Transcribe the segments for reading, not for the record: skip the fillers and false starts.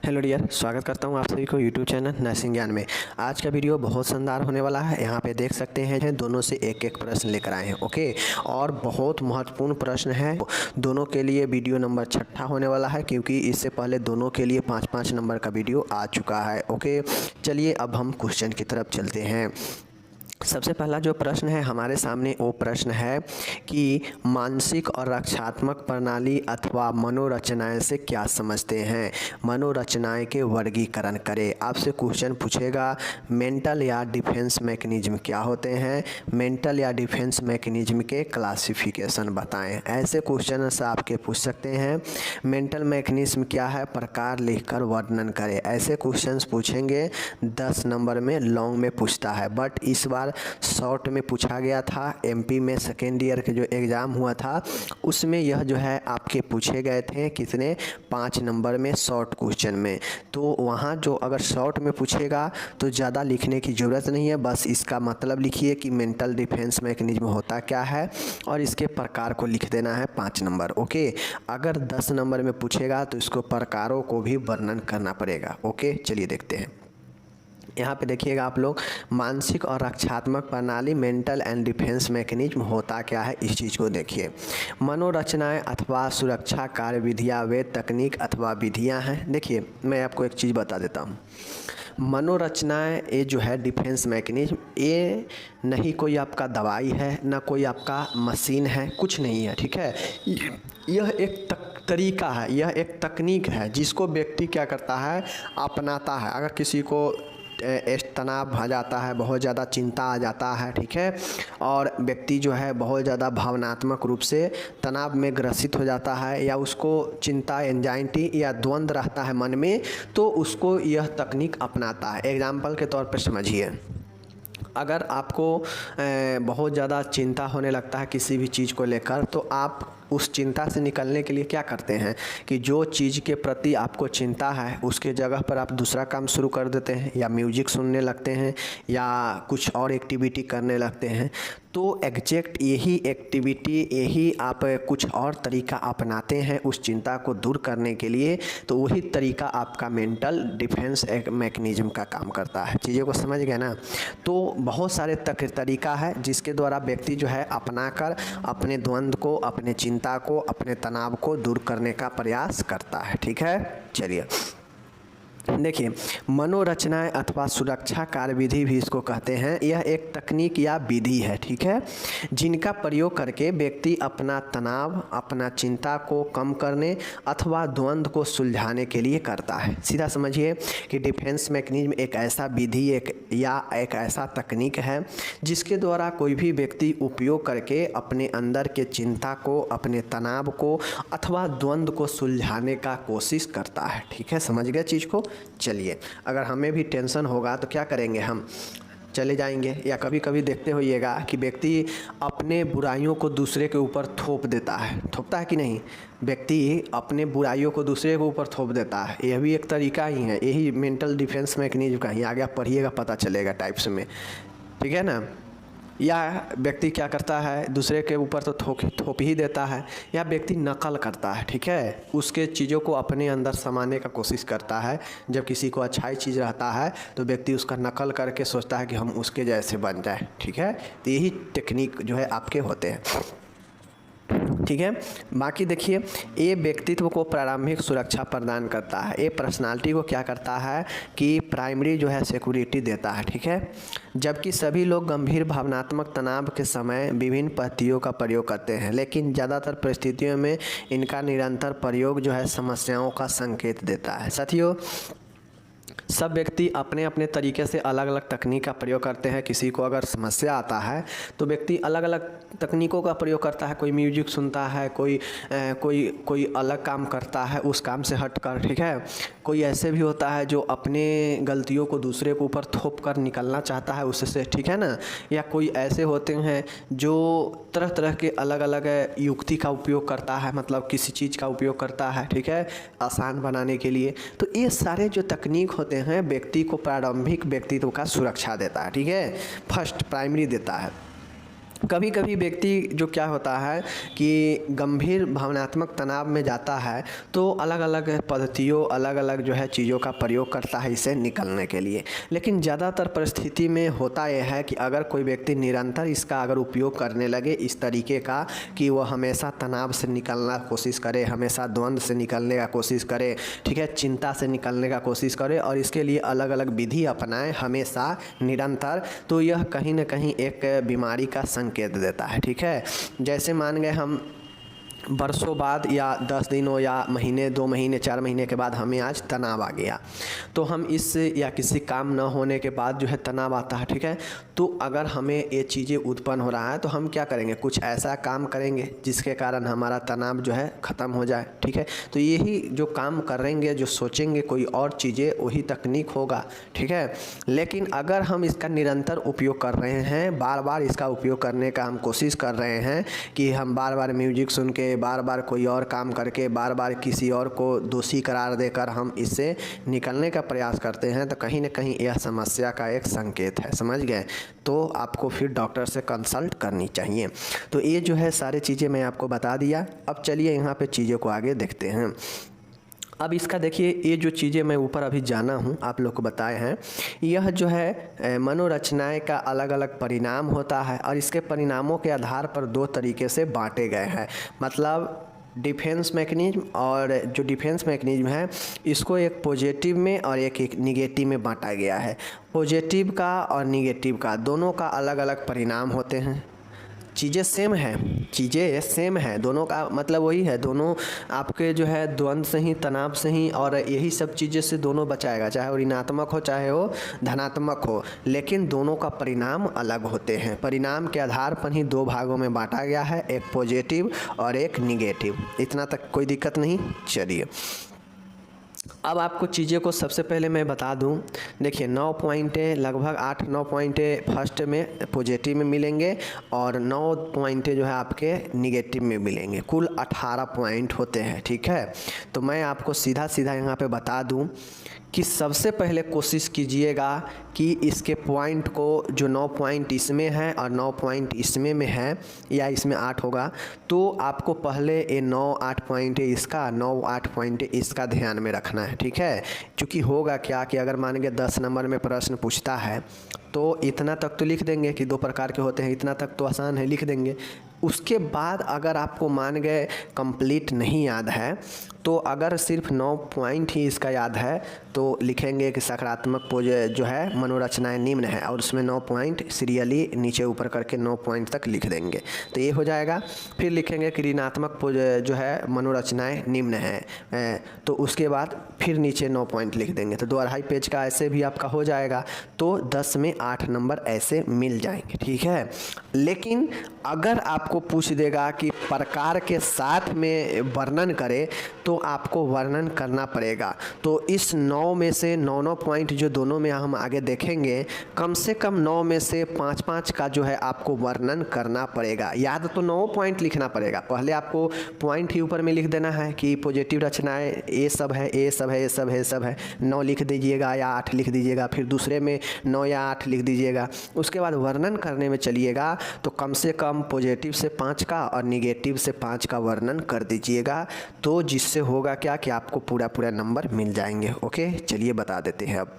Hello dear, स्वागत करता हूँ आप सभी को यूट्यूब चैनल नर्सिंग ज्ञान में। आज का वीडियो बहुत शानदार होने वाला है। यहाँ पे देख सकते हैं दोनों से एक एक प्रश्न लेकर आए हैं। ओके, और बहुत महत्वपूर्ण प्रश्न है। दोनों के लिए वीडियो नंबर 6 होने वाला है, क्योंकि इससे पहले दोनों के लिए 5-5 नंबर का वीडियो आ चुका है। ओके, चलिए अब हम क्वेश्चन की तरफ चलते हैं। सबसे पहला जो प्रश्न है हमारे सामने, वो प्रश्न है कि मानसिक और रक्षात्मक प्रणाली अथवा मनोरचनाएं से क्या समझते हैं। मनोरचनाएं के वर्गीकरण करें। आपसे क्वेश्चन पूछेगा मेंटल या डिफेंस मैकेनिज्म क्या होते हैं, मेंटल या डिफेंस मैकेनिज्म के क्लासिफिकेशन बताएं। ऐसे क्वेश्चन से आपके पूछ सकते हैं। मेंटल मैकेनिज्म क्या है, प्रकार लिखकर वर्णन करें। ऐसे क्वेश्चन पूछेंगे 10 नंबर में, लॉन्ग में पूछता है, बट इस बार शॉर्ट में पूछा गया था। एमपी में सेकेंड ईयर के जो एग्ज़ाम हुआ था उसमें यह जो है आपके पूछे गए थे कितने, 5 नंबर में शॉर्ट क्वेश्चन में। तो वहाँ जो अगर शॉर्ट में पूछेगा तो ज़्यादा लिखने की ज़रूरत नहीं है, बस इसका मतलब लिखिए कि मेंटल डिफेंस मैकेनिज्म होता क्या है और इसके प्रकार को लिख देना है 5 नंबर। ओके, अगर 10 नंबर में पूछेगा तो इसको प्रकारों को भी वर्णन करना पड़ेगा। ओके, चलिए देखते हैं। यहाँ पे देखिएगा आप लोग, मानसिक और रक्षात्मक प्रणाली मेंटल एंड डिफेंस मैकेनिज्म होता क्या है, इस चीज़ को देखिए। मनोरचनाएं अथवा सुरक्षा कार्यविधियाँ वे तकनीक अथवा विधियाँ हैं। देखिए मैं आपको एक चीज़ बता देता हूँ। मनोरचनाएं ये जो है डिफेंस मैकेनिज्म, ये नहीं कोई आपका दवाई है, ना कोई आपका मशीन है, कुछ नहीं है। ठीक है, यह एक तरीका है, यह एक तकनीक है जिसको व्यक्ति क्या करता है, अपनाता है। अगर किसी को तनाव आ जाता है, बहुत ज़्यादा चिंता आ जाता है, ठीक है, और व्यक्ति जो है बहुत ज़्यादा भावनात्मक रूप से तनाव में ग्रसित हो जाता है, या उसको चिंता, एंजाइटी या द्वंद्व रहता है मन में, तो उसको यह तकनीक अपनाता है। एग्जाम्पल के तौर पर समझिए, अगर आपको बहुत ज़्यादा चिंता होने लगता है किसी भी चीज़ को लेकर, तो आप उस चिंता से निकलने के लिए क्या करते हैं कि जो चीज़ के प्रति आपको चिंता है उसके जगह पर आप दूसरा काम शुरू कर देते हैं, या म्यूजिक सुनने लगते हैं, या कुछ और एक्टिविटी करने लगते हैं। तो एग्जैक्ट यही एक्टिविटी, यही आप कुछ और तरीका अपनाते हैं उस चिंता को दूर करने के लिए, तो वही तरीका आपका मेंटल डिफेंस मैकेनिज्म का काम करता है। चीज़ों को समझ गए ना। तो बहुत सारे तरीका है जिसके द्वारा व्यक्ति जो है अपनाकर अपने द्वंद्व को, अपने चिंता को, अपने तनाव को दूर करने का प्रयास करता है। ठीक है, चलिए देखिए, मनोरचनाएं अथवा सुरक्षा कार्यविधि भी इसको कहते हैं। यह एक तकनीक या विधि है, ठीक है, जिनका प्रयोग करके व्यक्ति अपना तनाव, अपना चिंता को कम करने अथवा द्वंद्व को सुलझाने के लिए करता है। सीधा समझिए कि डिफेंस मैकेनिज्म एक ऐसा विधि एक ऐसा तकनीक है जिसके द्वारा कोई भी व्यक्ति उपयोग करके अपने अंदर के चिंता को, अपने तनाव को अथवा द्वंद्व को सुलझाने का कोशिश करता है। ठीक है, समझ गए चीज़ को। चलिए, अगर हमें भी टेंशन होगा तो क्या करेंगे, हम चले जाएंगे, या कभी कभी देखते होइएगा कि व्यक्ति अपने बुराइयों को दूसरे के ऊपर थोप देता है, थोपता है कि नहीं, व्यक्ति अपने बुराइयों को दूसरे के ऊपर थोप देता है। यह भी एक तरीका ही है, यही मेंटल डिफेंस मैकेनिज्म का ही, आगे आप पढ़िएगा पता चलेगा टाइप्स में। ठीक है ना। या व्यक्ति क्या करता है, दूसरे के ऊपर तो थोप ही देता है, या व्यक्ति नकल करता है। ठीक है, उसके चीज़ों को अपने अंदर समाने का कोशिश करता है। जब किसी को अच्छाई चीज़ रहता है तो व्यक्ति उसका नकल करके सोचता है कि हम उसके जैसे बन जाए। ठीक है, तो यही टेक्निक जो है आपके होते हैं। ठीक है, बाकी देखिए, ये व्यक्तित्व को प्रारंभिक सुरक्षा प्रदान करता है। ये पर्सनालिटी को क्या करता है कि प्राइमरी जो है सिक्योरिटी देता है। ठीक है, जबकि सभी लोग गंभीर भावनात्मक तनाव के समय विभिन्न पद्धतियों का प्रयोग करते हैं, लेकिन ज़्यादातर परिस्थितियों में इनका निरंतर प्रयोग जो है समस्याओं का संकेत देता है। साथियों, सब व्यक्ति अपने अपने तरीके से अलग अलग तकनीक का प्रयोग करते हैं। किसी को अगर समस्या आता है तो व्यक्ति अलग अलग तकनीकों का प्रयोग करता है। कोई म्यूजिक सुनता है, कोई अलग काम करता है उस काम से हटकर। ठीक है, कोई ऐसे भी होता है जो अपने गलतियों को दूसरे के ऊपर थोप कर निकलना चाहता है उससे। ठीक है ना। या कोई ऐसे होते हैं जो तरह तरह के अलग अलग युक्ति का उपयोग करता है, मतलब किसी चीज़ का उपयोग करता है, ठीक है, आसान बनाने के लिए। तो ये सारे जो तकनीक होते हैं व्यक्ति को प्रारंभिक व्यक्तित्व का सुरक्षा देता है। ठीक है, फर्स्ट प्राइमरी देता है। कभी कभी व्यक्ति जो क्या होता है कि गंभीर भावनात्मक तनाव में जाता है तो अलग अलग पद्धतियों अलग अलग जो है चीज़ों का प्रयोग करता है इससे निकलने के लिए। लेकिन ज़्यादातर परिस्थिति में होता यह है कि अगर कोई व्यक्ति निरंतर इसका अगर उपयोग करने लगे इस तरीके का कि वो हमेशा तनाव से निकलना कोशिश करे, हमेशा द्वंद्व से निकलने का कोशिश करे, ठीक है, चिंता से निकलने का कोशिश करे और इसके लिए अलग अलग विधि अपनाए हमेशा निरंतर, तो यह कहीं ना कहीं एक बीमारी का संकेत देता है। ठीक है, जैसे मान गए हम बरसों बाद या 10 दिनों या महीने 2 महीने 4 महीने के बाद हमें आज तनाव आ गया, तो हम इस या किसी काम न होने के बाद जो है तनाव आता है। ठीक है, तो अगर हमें ये चीज़ें उत्पन्न हो रहा है तो हम क्या करेंगे, कुछ ऐसा काम करेंगे जिसके कारण हमारा तनाव जो है ख़त्म हो जाए। ठीक है, तो यही जो काम करेंगे, जो सोचेंगे कोई और चीज़ें, वही तकनीक होगा। ठीक है, लेकिन अगर हम इसका निरंतर उपयोग कर रहे हैं, बार बार इसका उपयोग करने का हम कोशिश कर रहे हैं कि हम बार बार म्यूजिक सुन के, बार बार कोई और काम करके, बार बार किसी और को दोषी करार देकर हम इससे निकलने का प्रयास करते हैं, तो कहीं ना कहीं यह समस्या का एक संकेत है। समझ गए? तो आपको फिर डॉक्टर से कंसल्ट करनी चाहिए। तो ये जो है सारी चीज़ें मैं आपको बता दिया। अब चलिए यहाँ पे चीज़ों को आगे देखते हैं। अब इसका देखिए, ये जो चीज़ें मैं ऊपर अभी जाना हूँ आप लोग को बताए हैं, यह जो है मनोरचनाएं का अलग अलग परिणाम होता है और इसके परिणामों के आधार पर 2 तरीके से बांटे गए हैं। मतलब डिफेंस मैकेनिज्म, और जो डिफेंस मैकेनिज्म है इसको एक पॉजिटिव में और एक निगेटिव में बांटा गया है। पॉजिटिव का और निगेटिव का दोनों का अलग अलग परिणाम होते हैं। चीज़ें सेम है, दोनों का मतलब वही है, दोनों आपके जो है द्वंद्व से ही, तनाव से ही और यही सब चीज़ें से दोनों बचाएगा, चाहे वो ऋणात्मक हो चाहे वो धनात्मक हो, लेकिन दोनों का परिणाम अलग होते हैं। परिणाम के आधार पर ही 2 भागों में बांटा गया है, एक पॉजिटिव और एक निगेटिव। इतना तक कोई दिक्कत नहीं। चलिए अब आपको चीज़ें को सबसे पहले मैं बता दूं। देखिए 9 पॉइंटें, लगभग 8-9 पॉइंटें फर्स्ट में पॉजिटिव में मिलेंगे और 9 पॉइंटें जो है आपके निगेटिव में मिलेंगे। कुल 18 पॉइंट होते हैं। ठीक है, तो मैं आपको सीधा सीधा यहाँ पे बता दूं कि सबसे पहले कोशिश कीजिएगा कि इसके पॉइंट को, जो 9 पॉइंट इसमें है और 9 पॉइंट इसमें में है या इसमें 8 होगा, तो आपको पहले ये 9-8 पॉइंट इसका, 9-8 पॉइंट इसका ध्यान में रखना है। ठीक है, क्योंकि होगा क्या कि अगर मान के 10 नंबर में प्रश्न पूछता है तो इतना तक तो लिख देंगे कि 2 प्रकार के होते हैं, इतना तक तो आसान है, लिख देंगे। उसके बाद अगर आपको मान गए कंप्लीट नहीं याद है, तो अगर सिर्फ 9 पॉइंट ही इसका याद है तो लिखेंगे कि सकारात्मक जो है मनोरचनाएं निम्न है और उसमें 9 पॉइंट सीरियली नीचे ऊपर करके 9 पॉइंट तक लिख देंगे, तो ये हो जाएगा। फिर लिखेंगे कि ऋणात्मक जो है मनोरचनाएं निम्न है, तो उसके बाद फिर नीचे 9 पॉइंट लिख देंगे, तो 2-2.5 पेज का ऐसे भी आपका हो जाएगा। तो 10 में 8 नंबर ऐसे मिल जाएंगे। ठीक है, लेकिन अगर आपको पूछ देगा कि प्रकार के साथ में वर्णन करें, तो आपको वर्णन करना पड़ेगा। तो इस 9 में से 9 पॉइंट जो दोनों में हम आगे देखेंगे, कम से कम 9 में से 5-5 का जो है आपको वर्णन करना पड़ेगा। याद तो 9 पॉइंट लिखना पड़ेगा, पहले आपको पॉइंट ही ऊपर में लिख देना है कि पॉजिटिव रचनाएं ये सब है, ये सब है, ये सब है, ये सब है, 9 लिख दीजिएगा या 8 लिख दीजिएगा, फिर दूसरे में 9 या 8 लिख दीजिएगा। उसके बाद वर्णन करने में चलिएगा तो कम से कम पॉजिटिव से 5 का और निगेटिव से 5 का वर्णन कर दीजिएगा, तो जिससे होगा क्या कि आपको पूरा नंबर मिल जाएंगे। ओके, चलिए बता देते हैं अब।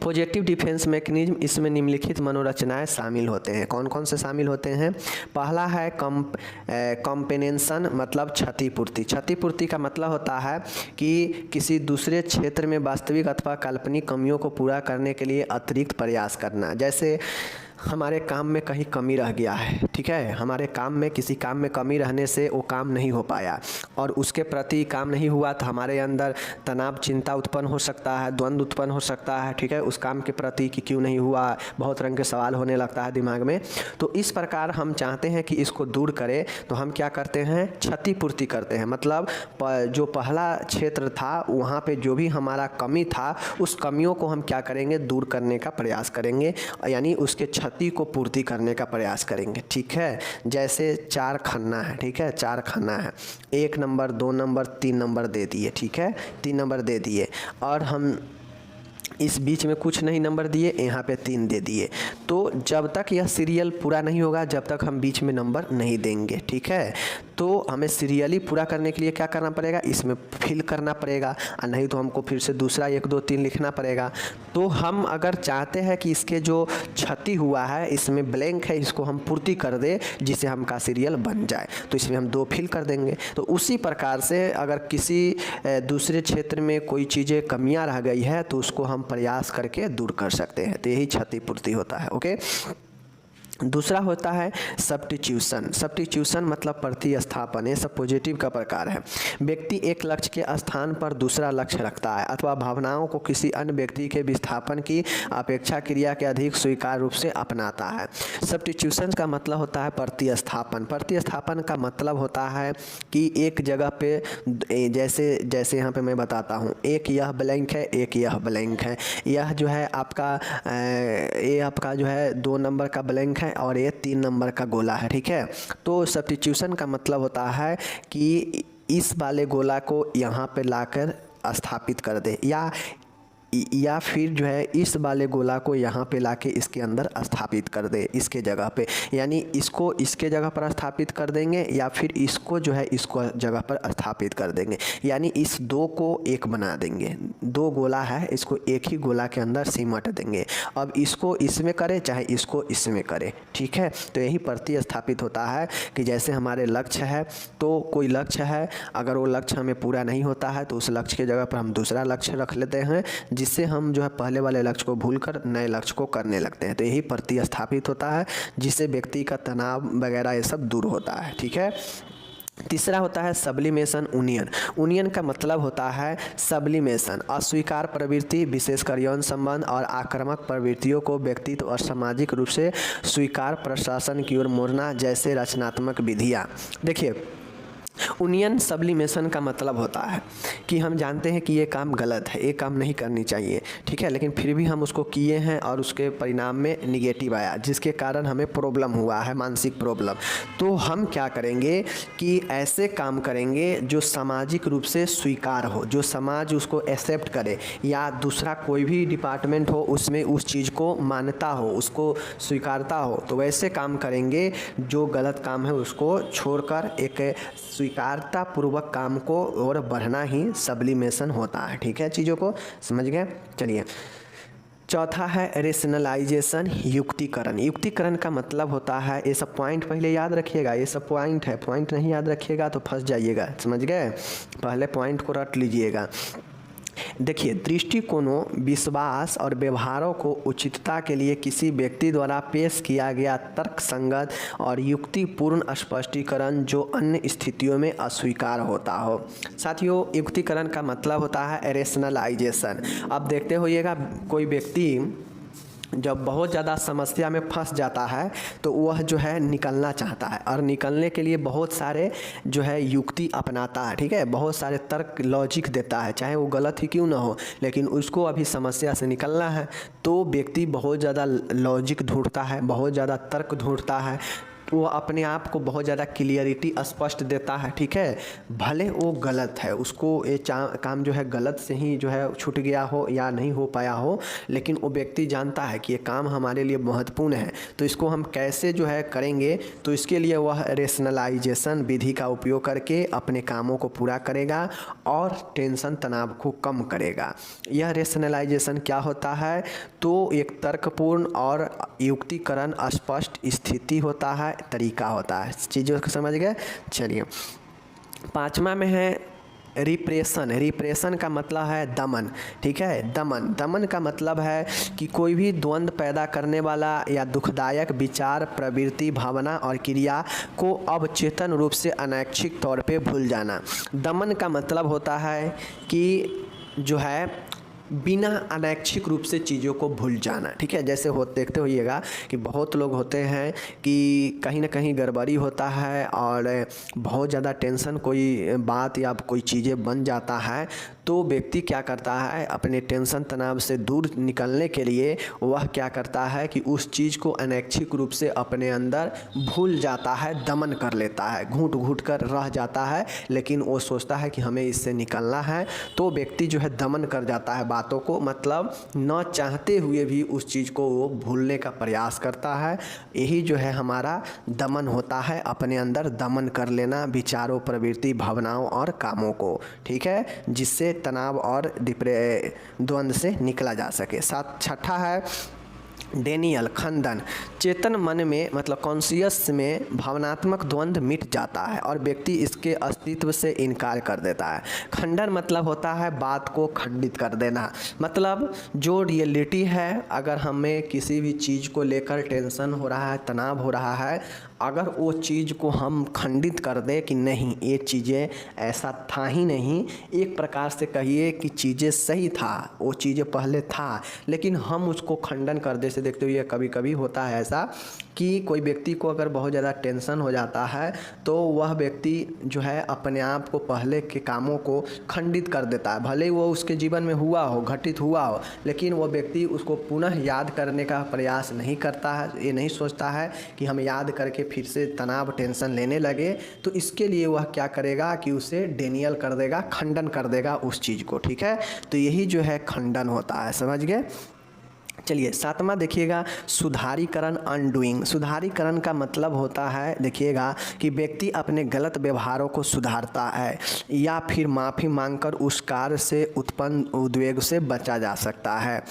पॉजिटिव डिफेंस मैकेनिज्म, इसमें निम्नलिखित मनोरचनाएं शामिल होते हैं। कौन कौन से शामिल होते हैं? पहला है कॉम्पेनेंसन, मतलब क्षतिपूर्ति। क्षतिपूर्ति का मतलब होता है कि किसी दूसरे क्षेत्र में वास्तविक अथवा काल्पनिक कमियों को पूरा करने के लिए अतिरिक्त प्रयास करना। जैसे हमारे काम में कहीं कमी रह गया है, ठीक है, हमारे काम में किसी काम में कमी रहने से वो काम नहीं हो पाया और उसके प्रति काम नहीं हुआ तो हमारे अंदर तनाव, चिंता उत्पन्न हो सकता है, द्वंद्व उत्पन्न हो सकता है। ठीक है, उस काम के प्रति कि क्यों नहीं हुआ, बहुत रंग के सवाल होने लगता है दिमाग में। तो इस प्रकार हम चाहते हैं कि इसको दूर करें, तो हम क्या करते हैं? क्षतिपूर्ति करते हैं। मतलब जो पहला क्षेत्र था वहाँ पे जो भी हमारा कमी था, उस कमियों को हम क्या करेंगे? दूर करने का प्रयास करेंगे, यानी उसके क्षति को पूर्ति करने का प्रयास करेंगे। ठीक है, जैसे 4 खन्ना है, ठीक है, 4 खन्ना है, 1 नंबर, 2 नंबर, 3 नंबर दे दिए। ठीक है, 3 नंबर दे दिए और हम इस बीच में कुछ नहीं नंबर दिए, यहाँ पे 3 दे दिए। तो जब तक यह सीरियल पूरा नहीं होगा जब तक हम बीच में नंबर नहीं देंगे, ठीक है। तो हमें सीरियली पूरा करने के लिए क्या करना पड़ेगा, इसमें फिल करना पड़ेगा, और नहीं तो हमको फिर से दूसरा 1 2 3 लिखना पड़ेगा। तो हम अगर चाहते हैं कि इसके जो क्षति हुआ है, इसमें ब्लैंक है, इसको हम पूर्ति कर दे जिससे हमका सीरियल बन जाए, तो इसमें हम 2 फिल कर देंगे। तो उसी प्रकार से अगर किसी दूसरे क्षेत्र में कोई चीज़ें कमियां रह गई है तो उसको हम प्रयास करके दूर कर सकते हैं। तो यही क्षतिपूर्ति होता है। ओके, दूसरा होता है सब्स्टिट्यूशन। सब्स्टिट्यूशन मतलब प्रतिस्थापन। ये सब पॉजिटिव का प्रकार है। व्यक्ति एक लक्ष्य के स्थान पर दूसरा लक्ष्य रखता है अथवा भावनाओं को किसी अन्य व्यक्ति के विस्थापन की अपेक्षा क्रिया के अधिक स्वीकार्य रूप से अपनाता है। सब्स्टिट्यूशन का मतलब होता है प्रतिस्थापन। प्रतिस्थापन का मतलब होता है कि एक जगह पे जैसे यहाँ पे मैं बताता हूँ, एक यह ब्लैंक है, एक यह ब्लैंक है। यह जो है आपका ये आपका जो है 2 नंबर का ब्लैंक है और ये 3 नंबर का गोला है, ठीक है। तो सब्स्टिट्यूशन का मतलब होता है कि इस वाले गोला को यहाँ पे लाकर स्थापित कर दे, या फिर जो है इस वाले गोला को यहाँ पे लाके इसके अंदर स्थापित कर दे, इसके जगह पे, यानी इसको इसके जगह पर स्थापित कर देंगे या फिर इसको जो है इसको जगह पर स्थापित कर देंगे, यानी इस 2 को एक बना देंगे। 2 गोला है, इसको एक ही गोला के अंदर सिमट देंगे। अब इसको इसमें करें चाहे इसको इसमें करें, ठीक है। तो यही प्रतिस्थापित होता है कि जैसे हमारे लक्ष्य है, तो कोई लक्ष्य है, अगर वो लक्ष्य हमें पूरा नहीं होता है तो उस लक्ष्य के जगह पर हम दूसरा लक्ष्य रख लेते हैं, जिससे हम जो है पहले वाले लक्ष्य को भूलकर नए लक्ष्य को करने लगते हैं। तो यही प्रतिस्थापित होता है, जिससे व्यक्ति का तनाव वगैरह ये सब दूर होता है, ठीक है। तीसरा होता है सब्लिमेशन यूनियन। यूनियन का मतलब होता है सब्लिमेशन, अस्वीकार प्रवृत्ति, विशेषकर यौन संबंध और आक्रामक प्रवृत्तियों को व्यक्तित्व और सामाजिक रूप से स्वीकार प्रशासन की ओर मोड़ना जैसे रचनात्मक विधियाँ। देखिए, यूनियन सब्लिमेशन का मतलब होता है कि हम जानते हैं कि ये काम गलत है, ये काम नहीं करनी चाहिए, ठीक है, लेकिन फिर भी हम उसको किए हैं और उसके परिणाम में निगेटिव आया, जिसके कारण हमें प्रॉब्लम हुआ है, मानसिक प्रॉब्लम। तो हम क्या करेंगे कि ऐसे काम करेंगे जो सामाजिक रूप से स्वीकार हो, जो समाज उसको एक्सेप्ट करे, या दूसरा कोई भी डिपार्टमेंट हो उसमें उस चीज़ को मान्यता हो, उसको स्वीकारता हो। तो वैसे काम करेंगे, जो गलत काम है उसको छोड़कर एक स्वीकारता पूर्वक काम को और बढ़ना ही सब्लिमेशन होता है, ठीक है। चीज़ों को समझ गए। चलिए, चौथा है रेशनलाइजेशन, युक्तिकरण। युक्तिकरण का मतलब होता है, ये सब पॉइंट पहले याद रखिएगा, ये सब पॉइंट है, पॉइंट नहीं याद रखिएगा तो फंस जाइएगा, समझ गए। पहले पॉइंट को रट लीजिएगा। देखिए, दृष्टिकोणों, विश्वास और व्यवहारों को उचितता के लिए किसी व्यक्ति द्वारा पेश किया गया तर्कसंगत और युक्तिपूर्ण स्पष्टीकरण जो अन्य स्थितियों में अस्वीकार होता हो। साथियों, युक्तिकरण का मतलब होता है रेशनलाइजेशन। अब देखते होइएगा, कोई व्यक्ति जब बहुत ज़्यादा समस्या में फंस जाता है तो वह जो है निकलना चाहता है, और निकलने के लिए बहुत सारे जो है युक्ति अपनाता है, ठीक है, बहुत सारे तर्क लॉजिक देता है, चाहे वो गलत ही क्यों ना हो, लेकिन उसको अभी समस्या से निकलना है। तो व्यक्ति बहुत ज़्यादा लॉजिक ढूंढता है, बहुत ज़्यादा तर्क ढूंढता है, वो अपने आप को बहुत ज़्यादा क्लियरिटी स्पष्ट देता है, ठीक है, भले वो गलत है, उसको ये काम जो है गलत से ही जो है छूट गया हो या नहीं हो पाया हो, लेकिन वो व्यक्ति जानता है कि ये काम हमारे लिए महत्वपूर्ण है, तो इसको हम कैसे जो है करेंगे। तो इसके लिए वह रेशनलाइजेशन विधि का उपयोग करके अपने कामों को पूरा करेगा और टेंशन तनाव को कम करेगा। यह रेशनलाइजेशन क्या होता है, तो एक तर्कपूर्ण और युक्तिकरण स्पष्ट स्थिति होता है, तरीका होता है। चीज़ों को समझ गए। चलिए, 5वां में है रिप्रेशन। रिप्रेशन का मतलब है दमन, ठीक है। दमन का मतलब है कि कोई भी द्वंद्व पैदा करने वाला या दुखदायक विचार, प्रवृत्ति, भावना और क्रिया को अवचेतन रूप से अनैच्छिक तौर पे भूल जाना। दमन का मतलब होता है कि जो है बिना अनैच्छिक रूप से चीज़ों को भूल जाना, ठीक है। जैसे देखते होइएगा कि बहुत लोग होते हैं कि कहीं ना कहीं गड़बड़ी होता है और बहुत ज़्यादा टेंशन कोई बात या कोई चीज़ें बन जाता है, तो व्यक्ति क्या करता है, अपने टेंशन तनाव से दूर निकलने के लिए वह क्या करता है कि उस चीज़ को अनैच्छिक रूप से अपने अंदर भूल जाता है, दमन कर लेता है, घूंट घूंट कर रह जाता है, लेकिन वो सोचता है कि हमें इससे निकलना है। तो व्यक्ति जो है दमन कर जाता है बातों को, मतलब न चाहते हुए भी उस चीज़ को वो भूलने का प्रयास करता है। यही जो है हमारा दमन होता है, अपने अंदर दमन कर लेना विचारों, प्रवृत्ति, भावनाओं और कामों को, ठीक है, जिससे तनाव और द्वंद्व से निकला जा सके। छठा है डेनियल, खंडन। चेतन मन में मतलब कॉन्शियस में भावनात्मक द्वंद्व मिट जाता है और व्यक्ति इसके अस्तित्व से इनकार कर देता है। खंडन मतलब होता है बात को खंडित कर देना, मतलब जो रियलिटी है, अगर हमें किसी भी चीज़ को लेकर टेंशन हो रहा है, तनाव हो रहा है, अगर वो चीज़ को हम खंडित कर दें कि नहीं ये चीज़ें ऐसा था ही नहीं, एक प्रकार से कहिए कि चीज़ें सही था, वो चीज़ें पहले था, लेकिन हम उसको खंडन कर दे से देखते हुए कभी कभी होता है ऐसा कि कोई व्यक्ति को अगर बहुत ज़्यादा टेंशन हो जाता है तो वह व्यक्ति जो है अपने आप को, पहले के कामों को खंडित कर देता है। भले ही वो उसके जीवन में हुआ हो, घटित हुआ हो, लेकिन वो व्यक्ति उसको पुनः याद करने का प्रयास नहीं करता है, ये नहीं सोचता है कि हम याद करके फिर से तनाव, टेंशन लेने लगे। तो इसके लिए वह क्या करेगा कि उसे डेनियल कर देगा, खंडन कर देगा उस चीज़ को, ठीक है। तो यही जो है खंडन होता है, समझ गए। चलिए सातवां देखिएगा, सुधारीकरण, अनडूइंग। सुधारीकरण का मतलब होता है, देखिएगा, कि व्यक्ति अपने गलत व्यवहारों को सुधारता है या फिर माफ़ी मांगकर उस कार्य से उत्पन्न उद्वेग से बचा जा सकता है।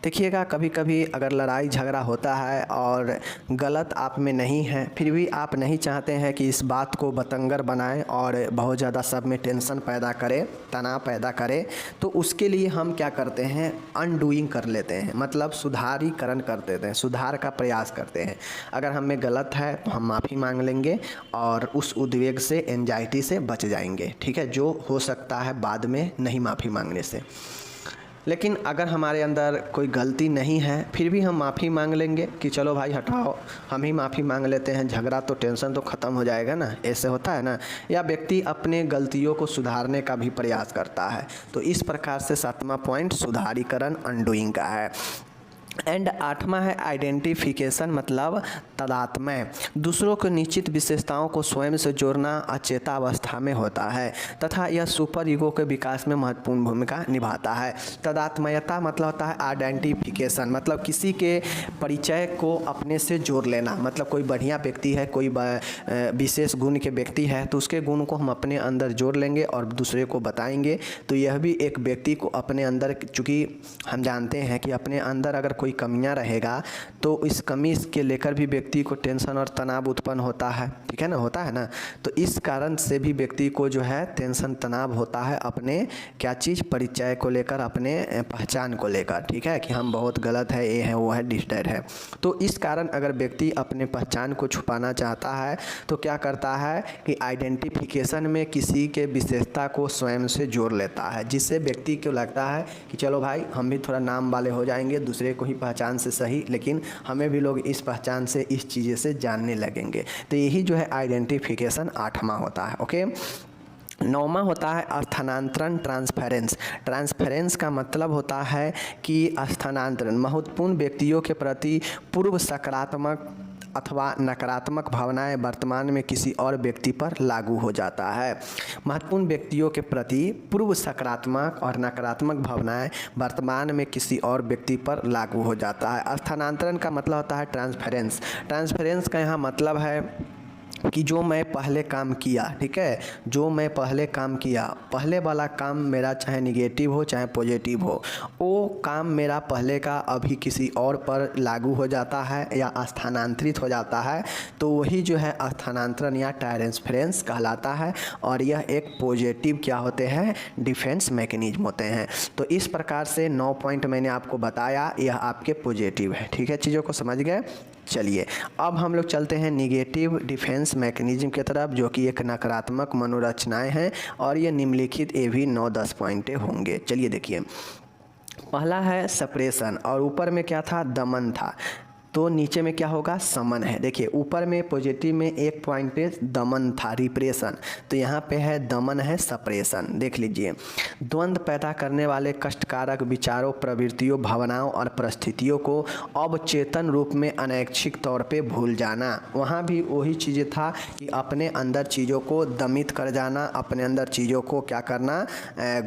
देखिएगा कभी कभी अगर लड़ाई झगड़ा होता है और गलत आप में नहीं है, फिर भी आप नहीं चाहते हैं कि इस बात को बतंगर बनाएं और बहुत ज़्यादा सब में टेंशन पैदा करे, तनाव पैदा करे, तो उसके लिए हम क्या करते हैं, अनडूइंग कर लेते हैं, मतलब सुधारीकरण कर देते हैं, सुधार का प्रयास करते हैं। अगर हम में गलत है तो हम माफ़ी मांग लेंगे और उस उद्वेग से, एंजाइटी से बच जाएंगे, ठीक है, जो हो सकता है बाद में नहीं माफ़ी मांगने से। लेकिन अगर हमारे अंदर कोई गलती नहीं है फिर भी हम माफ़ी मांग लेंगे कि चलो भाई हटाओ, हम ही माफ़ी मांग लेते हैं, झगड़ा तो, टेंशन तो ख़त्म हो जाएगा ना, ऐसे होता है ना। या व्यक्ति अपने गलतियों को सुधारने का भी प्रयास करता है। तो इस प्रकार से सातवां पॉइंट सुधारीकरण, अनडूइंग का है। एंड आठवां है आइडेंटिफिकेशन, मतलब तादात्म्य। दूसरों को निश्चित विशेषताओं को स्वयं से जोड़ना अचेता अवस्था में होता है तथा यह सुपर ईगो के विकास में महत्वपूर्ण भूमिका निभाता है। तादात्म्यता मतलब होता है आइडेंटिफिकेशन, मतलब किसी के परिचय को अपने से जोड़ लेना, मतलब कोई बढ़िया व्यक्ति है, कोई विशेष गुण के व्यक्ति है तो उसके गुण को हम अपने अंदर जोड़ लेंगे और दूसरे को बताएंगे। तो यह भी एक व्यक्ति को अपने अंदर, चूँकि हम जानते हैं कि अपने अंदर अगर कोई कमियां रहेगा तो इस कमी के लेकर भी व्यक्ति को टेंशन और तनाव उत्पन्न होता है, ठीक है ना, होता है ना। तो इस कारण से भी व्यक्ति को जो है टेंशन, तनाव होता है अपने क्या चीज़, परिचय को लेकर, अपने पहचान को लेकर, ठीक है, कि हम बहुत गलत है, ये है, वो है, डिस्टर्ड है। तो इस कारण अगर व्यक्ति अपने पहचान को छुपाना चाहता है तो क्या करता है कि आइडेंटिफिकेशन में किसी के विशेषता को स्वयं से जोड़ लेता है, जिससे व्यक्ति को लगता है कि चलो भाई हम भी थोड़ा नाम वाले हो जाएंगे, दूसरे को ही पहचान से सही, लेकिन हमें भी लोग इस पहचान से, इस चीज़ें से जानने लगेंगे। तो यही जो है आइडेंटिफिकेशन आठवां होता है, ओके। नौवां होता है स्थानांतरण, ट्रांसफरेंस। ट्रांसफरेंस का मतलब होता है कि स्थानांतरण, महत्वपूर्ण व्यक्तियों के प्रति पूर्व सकारात्मक अथवा नकारात्मक भावनाएं वर्तमान में किसी और व्यक्ति पर लागू हो जाता है। महत्वपूर्ण व्यक्तियों के प्रति पूर्व सकारात्मक और नकारात्मक भावनाएं वर्तमान में किसी और व्यक्ति पर लागू हो जाता है। स्थानांतरण का मतलब होता है ट्रांसफरेंस। ट्रांसफरेंस का यहाँ मतलब है कि जो मैं पहले काम किया, ठीक है, जो मैं पहले काम किया, पहले वाला काम मेरा चाहे निगेटिव हो चाहे पॉजिटिव हो, वो काम मेरा पहले का अभी किसी और पर लागू हो जाता है या स्थानांतरित हो जाता है, तो वही जो है स्थानांतरण या ट्रांसफरेंस कहलाता है। और यह एक पॉजिटिव क्या होते हैं, डिफेंस मैकेनिज्म होते हैं। तो इस प्रकार से 9 पॉइंट मैंने आपको बताया, यह आपके पॉजिटिव है, ठीक है, चीज़ों को समझ गए। चलिए अब हम लोग चलते हैं निगेटिव डिफेंस मैकेनिज्म की तरफ, जो कि एक नकारात्मक मनोरचनाएं हैं और ये निम्नलिखित ये भी 9-10 पॉइंटें होंगे। चलिए देखिए, पहला है सप्रेशन, और ऊपर में क्या था, दमन था। तो नीचे में क्या होगा, समन है। देखिए ऊपर में पॉजिटिव में एक पॉइंट पे दमन था, रिप्रेशन, तो यहाँ पे है दमन है सप्रेशन। देख लीजिए, द्वंद्व पैदा करने वाले कष्टकारक विचारों, प्रवृत्तियों, भावनाओं और परिस्थितियों को अवचेतन रूप में अनैच्छिक तौर पे भूल जाना। वहाँ भी वही चीज़ें था कि अपने अंदर चीज़ों को दमित कर जाना, अपने अंदर चीज़ों को क्या करना,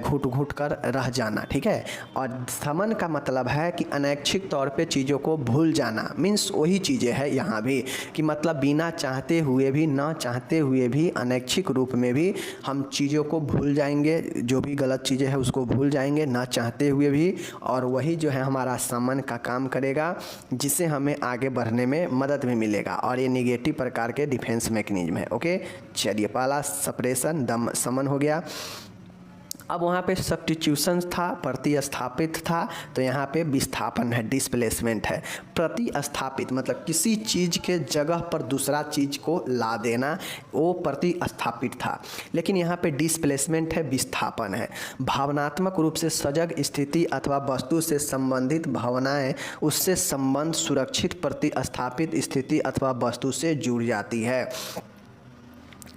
घुट घुट कर रह जाना, ठीक है। और समन का मतलब है कि अनैच्छिक तौर पे चीज़ों को भूल जाना, मीन्स वही चीज़ें है यहाँ भी कि मतलब बिना चाहते हुए भी, ना चाहते हुए भी, अनैच्छिक रूप में भी हम चीज़ों को भूल जाएंगे, जो भी गलत चीज़ें हैं उसको भूल जाएंगे ना चाहते हुए भी, और वही जो है हमारा समन का काम करेगा, जिससे हमें आगे बढ़ने में मदद भी मिलेगा। और ये निगेटिव प्रकार के डिफेंस मैकेनिज्म है। ओके, चलिए पहला सप्रेशन दम समन हो गया। अब वहाँ पे सब्स्टिट्यूशन था, प्रतिस्थापित था, तो यहाँ पे विस्थापन है, डिस्प्लेसमेंट है। प्रतिस्थापित मतलब किसी चीज़ के जगह पर दूसरा चीज़ को ला देना, वो प्रतिस्थापित था। लेकिन यहाँ पे डिस्प्लेसमेंट है, विस्थापन है। भावनात्मक रूप से सजग स्थिति अथवा वस्तु से संबंधित भावनाएं उससे संबंध सुरक्षित प्रतिस्थापित स्थिति अथवा वस्तु से जुड़ जाती है।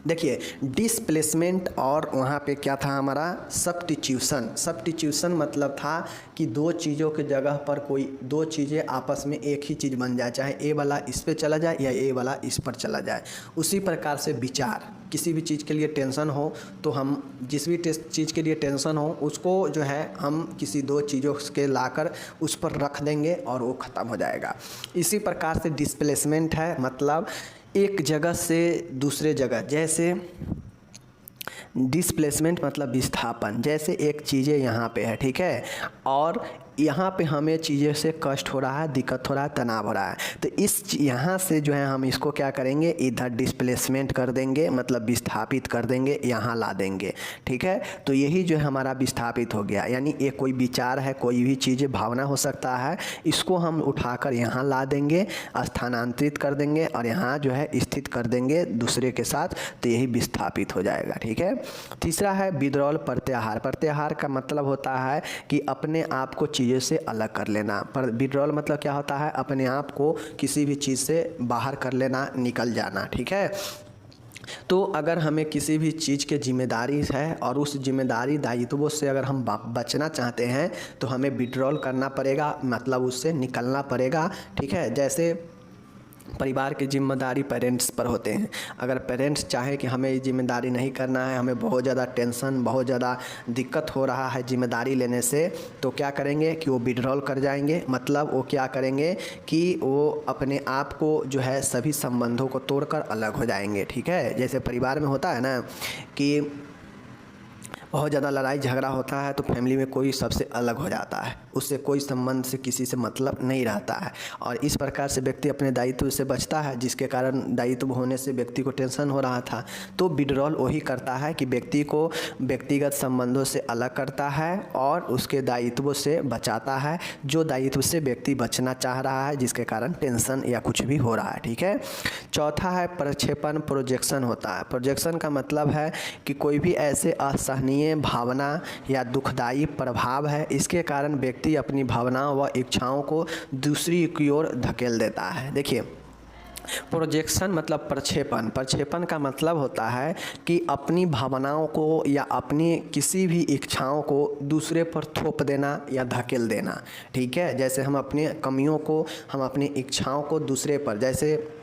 देखिए डिस्प्लेसमेंट और वहाँ पे क्या था हमारा, सब्स्टिट्यूशन। सब्स्टिट्यूशन मतलब था कि दो चीज़ों के जगह पर कोई दो चीज़ें आपस में एक ही चीज़ बन जाए, चाहे ए वाला इस पे चला जाए या ए वाला इस पर चला जाए। उसी प्रकार से विचार, किसी भी चीज़ के लिए टेंशन हो तो हम जिस भी चीज़ के लिए टेंशन हो उसको जो है हम किसी दो चीज़ों के लाकर उस पर रख देंगे और वो ख़त्म हो जाएगा। इसी प्रकार से डिस्प्लेसमेंट है, मतलब एक जगह से दूसरे जगह, जैसे डिस्प्लेसमेंट मतलब विस्थापन। जैसे एक चीज़ें यहाँ पे है, ठीक है, और यहाँ पे हमें चीज़ें से कष्ट हो रहा है, दिक्कत हो रहा है, तनाव हो रहा है, तो इस यहाँ से जो है हम इसको क्या करेंगे, इधर डिस्प्लेसमेंट कर देंगे, मतलब विस्थापित कर देंगे, यहाँ ला देंगे, ठीक है। तो यही जो है हमारा विस्थापित हो गया। यानी एक कोई विचार है, कोई भी चीज़ भावना हो सकता है, इसको हम उठाकर यहाँ ला देंगे, स्थानांतरित कर देंगे और यहाँ जो है स्थित कर देंगे दूसरे के साथ, तो यही विस्थापित हो जाएगा, ठीक है। तीसरा है विड्रॉल प्रत्याहार। प्रत्याहार का मतलब होता है कि अपने आप को चीज़ों से अलग कर लेना। पर विड्रॉल मतलब क्या होता है, अपने आप को किसी भी चीज़ से बाहर कर लेना, निकल जाना, ठीक है। तो अगर हमें किसी भी चीज़ के जिम्मेदारी है और उस जिम्मेदारी दायित्वों से अगर हम बचना चाहते हैं तो हमें विड्रॉल करना पड़ेगा, मतलब उससे निकलना पड़ेगा, ठीक है। जैसे परिवार की जिम्मेदारी पेरेंट्स पर होते हैं। अगर पेरेंट्स चाहे कि हमें ये जिम्मेदारी नहीं करना है, हमें बहुत ज़्यादा टेंशन, बहुत ज़्यादा दिक्कत हो रहा है जिम्मेदारी लेने से, तो क्या करेंगे कि वो विड्रॉल कर जाएंगे। मतलब वो क्या करेंगे कि वो अपने आप को जो है सभी संबंधों को तोड़कर अलग हो जाएंगे, ठीक है। जैसे परिवार में होता है ना कि बहुत ज़्यादा लड़ाई झगड़ा होता है तो फैमिली में कोई सबसे अलग हो जाता है, उससे कोई संबंध से किसी से मतलब नहीं रहता है, और इस प्रकार से व्यक्ति अपने दायित्व से बचता है, जिसके कारण दायित्व होने से व्यक्ति को टेंशन हो रहा था। तो विड्रॉल वही करता है कि व्यक्ति को व्यक्तिगत संबंधों से अलग करता है और उसके दायित्वों से बचाता है, जो दायित्व से व्यक्ति बचना चाह रहा है, जिसके कारण टेंशन या कुछ भी हो रहा है, ठीक है। चौथा है प्रक्षेपण, प्रोजेक्शन होता है। प्रोजेक्शन का मतलब है कि कोई भी ऐसे असहनीय भावना या दुखदायी प्रभाव है, इसके कारण व्यक्ति अपनी भावनाओं व इच्छाओं को दूसरी की ओर धकेल देता है। देखिए प्रोजेक्शन मतलब प्रक्षेपण। प्रक्षेपण का मतलब होता है कि अपनी भावनाओं को या अपनी किसी भी इच्छाओं को दूसरे पर थोप देना या धकेल देना, ठीक है। जैसे हम अपनी कमियों को, हम अपनी इच्छाओं को दूसरे पर, जैसे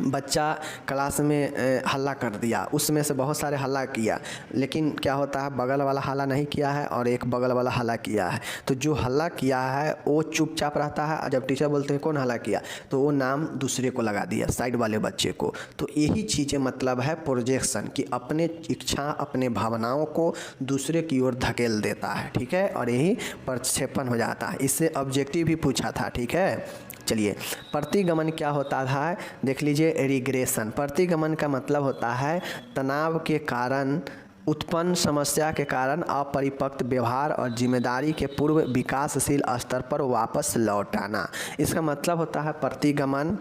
बच्चा क्लास में हल्ला कर दिया, उसमें से बहुत सारे हल्ला किया, लेकिन क्या होता है बगल वाला हल्ला नहीं किया है और एक बगल वाला हल्ला किया है, तो जो हल्ला किया है वो चुपचाप रहता है, और जब टीचर बोलते हैं कौन हल्ला किया, तो वो नाम दूसरे को लगा दिया, साइड वाले बच्चे को। तो यही चीज़ें मतलब है प्रोजेक्शन, कि अपने इच्छा, अपने भावनाओं को दूसरे की ओर धकेल देता है, ठीक है, और यही प्रक्षेपण हो जाता है। इससे ऑब्जेक्टिव भी पूछा था, ठीक है। चलिए प्रतिगमन क्या होता है, देख लीजिए रिग्रेशन। प्रतिगमन का मतलब होता है तनाव के कारण उत्पन्न समस्या के कारण अपरिपक्व व्यवहार और जिम्मेदारी के पूर्व विकासशील स्तर पर वापस लौट आना। इसका मतलब होता है प्रतिगमन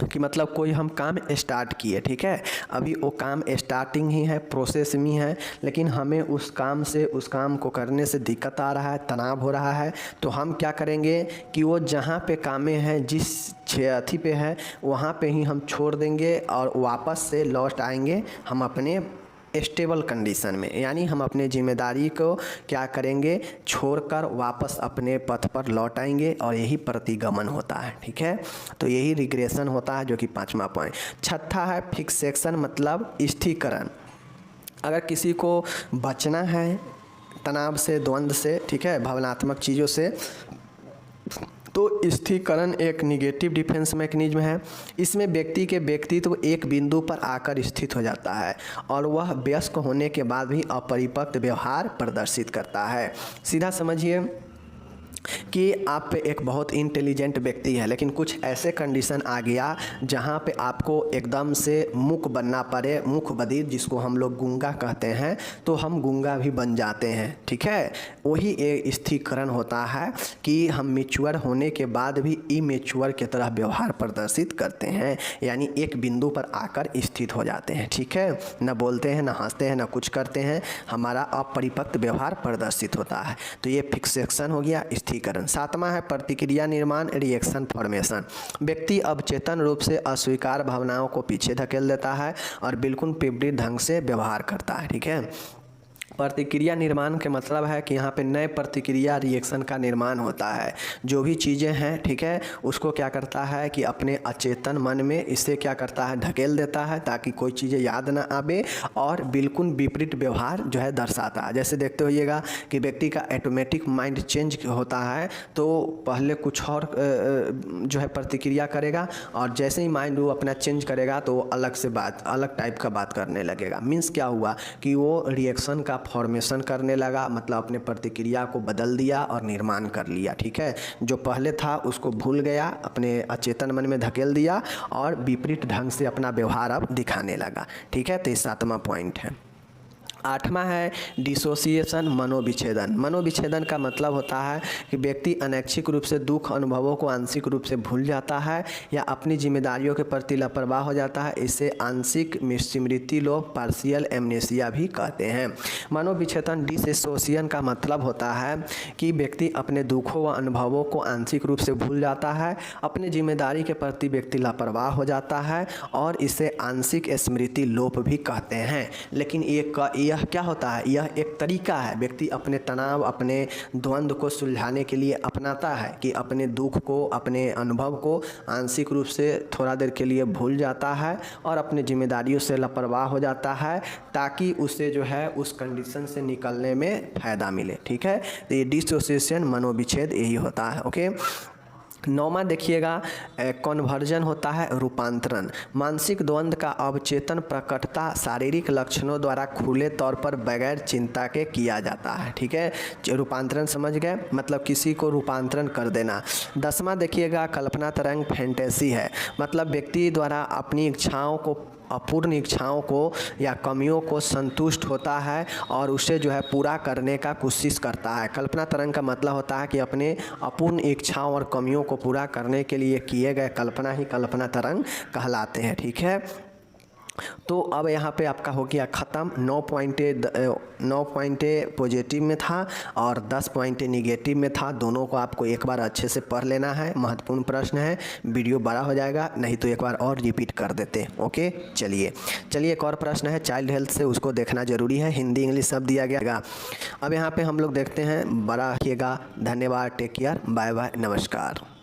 कि मतलब कोई हम काम स्टार्ट किए, ठीक है, अभी वो काम स्टार्टिंग ही है, प्रोसेस में है, लेकिन हमें उस काम को करने से दिक्कत आ रहा है, तनाव हो रहा है, तो हम क्या करेंगे कि वो जहाँ पे कामें हैं, जिस अथी पे है, वहाँ पे ही हम छोड़ देंगे और वापस से लौट आएंगे हम अपने स्टेबल कंडीशन में। यानी हम अपने जिम्मेदारी को क्या करेंगे, छोड़कर वापस अपने पथ पर लौट आएंगे और यही प्रतिगमन होता है, ठीक है। तो यही रिग्रेशन होता है, जो कि 5वां पॉइंट। छठा है फिक्सेशन, मतलब स्थिरीकरण। अगर किसी को बचना है तनाव से, द्वंद्व से, ठीक है, भावनात्मक चीज़ों से, तो स्थिरीकरण एक निगेटिव डिफेंस मैकेनिज्म है। इसमें व्यक्ति के व्यक्तित्व एक बिंदु पर आकर स्थित हो जाता है और वह वयस्क होने के बाद भी अपरिपक्व व्यवहार प्रदर्शित करता है। सीधा समझिए कि आप पे एक बहुत इंटेलिजेंट व्यक्ति है, लेकिन कुछ ऐसे कंडीशन आ गया जहाँ पे आपको एकदम से मूक बनना पड़े, मूक बधिर, जिसको हम लोग गूंगा कहते हैं, तो हम गूंगा भी बन जाते हैं, ठीक है। वही एक स्थिरीकरण होता है कि हम मैच्योर होने के बाद भी इमैच्योर की तरह व्यवहार प्रदर्शित करते हैं, यानी एक बिंदु पर आकर स्थित हो जाते हैं, ठीक है। न बोलते हैं, न हंसते हैं, न कुछ करते हैं, हमारा अपरिपक्व व्यवहार प्रदर्शित होता है। तो ये फिक्सेशन हो गया, स्थिरीकरण। 7वां है प्रतिक्रिया निर्माण, रिएक्शन फॉर्मेशन। व्यक्ति अब चेतन रूप से अस्वीकार भावनाओं को पीछे धकेल देता है और बिल्कुल विपरीत ढंग से व्यवहार करता है, ठीक है। प्रतिक्रिया निर्माण के मतलब है कि यहाँ पे नए प्रतिक्रिया रिएक्शन का निर्माण होता है। जो भी चीज़ें हैं, ठीक है, उसको क्या करता है कि अपने अचेतन मन में इसे क्या करता है, ढकेल देता है, ताकि कोई चीज़ें याद ना आवे और बिल्कुल विपरीत व्यवहार जो है दर्शाता है। जैसे देखते होइएगा कि व्यक्ति का ऑटोमेटिक माइंड चेंज होता है, तो पहले कुछ और जो है प्रतिक्रिया करेगा और जैसे ही माइंड वो अपना चेंज करेगा तो अलग से बात, अलग टाइप का बात करने लगेगा। मीन्स क्या हुआ कि वो रिएक्शन का फॉर्मेशन करने लगा, मतलब अपने प्रतिक्रिया को बदल दिया और निर्माण कर लिया, ठीक है। जो पहले था उसको भूल गया, अपने अचेतन मन में धकेल दिया और विपरीत ढंग से अपना व्यवहार अब दिखाने लगा, ठीक है। तो ये 7वां पॉइंट है। 8वां है डिसोसिएशन, मनोविच्छेदन। मनोविच्छेदन का मतलब होता है कि व्यक्ति अनैच्छिक रूप से दुख अनुभवों को आंशिक रूप से भूल जाता है या अपनी जिम्मेदारियों के प्रति लापरवाह हो जाता है। इसे आंशिक स्मृति लोप, पार्शियल एमनेसिया भी कहते हैं। मनोविच्छेदन डिसोसिएशन का मतलब होता है कि व्यक्ति अपने दुखों व अनुभवों को आंशिक रूप से भूल जाता है, अपनी जिम्मेदारी के प्रति व्यक्ति लापरवाह हो जाता है और इसे आंशिक स्मृति लोप भी कहते हैं। लेकिन यह क्या होता है, यह एक तरीका है, व्यक्ति अपने तनाव, अपने द्वंद्व को सुलझाने के लिए अपनाता है कि अपने दुख को, अपने अनुभव को आंशिक रूप से थोड़ा देर के लिए भूल जाता है और अपने जिम्मेदारियों से लापरवाह हो जाता है, ताकि उसे जो है उस कंडीशन से निकलने में फ़ायदा मिले, ठीक है। तो ये डिसोसिएशन, मनोविच्छेद यही होता है, ओके। 9वां देखिएगा कन्वर्जन होता है, रूपांतरण। मानसिक द्वंद्व का अवचेतन प्रकटता शारीरिक लक्षणों द्वारा खुले तौर पर बगैर चिंता के किया जाता है, ठीक है। रूपांतरण समझ गए, मतलब किसी को रूपांतरण कर देना। 10वां देखिएगा कल्पना तरंग, फैंटेसी है, मतलब व्यक्ति द्वारा अपनी इच्छाओं को, अपूर्ण इच्छाओं को या कमियों को संतुष्ट होता है और उसे जो है पूरा करने का कोशिश करता है। कल्पना तरंग का मतलब होता है कि अपने अपूर्ण इच्छाओं और कमियों को पूरा करने के लिए किए गए कल्पना ही कल्पना तरंग कहलाते हैं, ठीक है। तो अब यहाँ पे आपका हो गया ख़त्म। 9 पॉइंटें पॉजिटिव में था और 10 पॉइंटें निगेटिव में था। दोनों को आपको एक बार अच्छे से पढ़ लेना है, महत्वपूर्ण प्रश्न है। वीडियो बड़ा हो जाएगा, नहीं तो एक बार और रिपीट कर देते, ओके। चलिए एक और प्रश्न है चाइल्ड हेल्थ से, उसको देखना ज़रूरी है, हिंदी इंग्लिश सब दिया गया। अब यहाँ पर हम लोग देखते हैं, बड़ा रखिएगा। धन्यवाद, टेक केयर, बाय बाय, नमस्कार।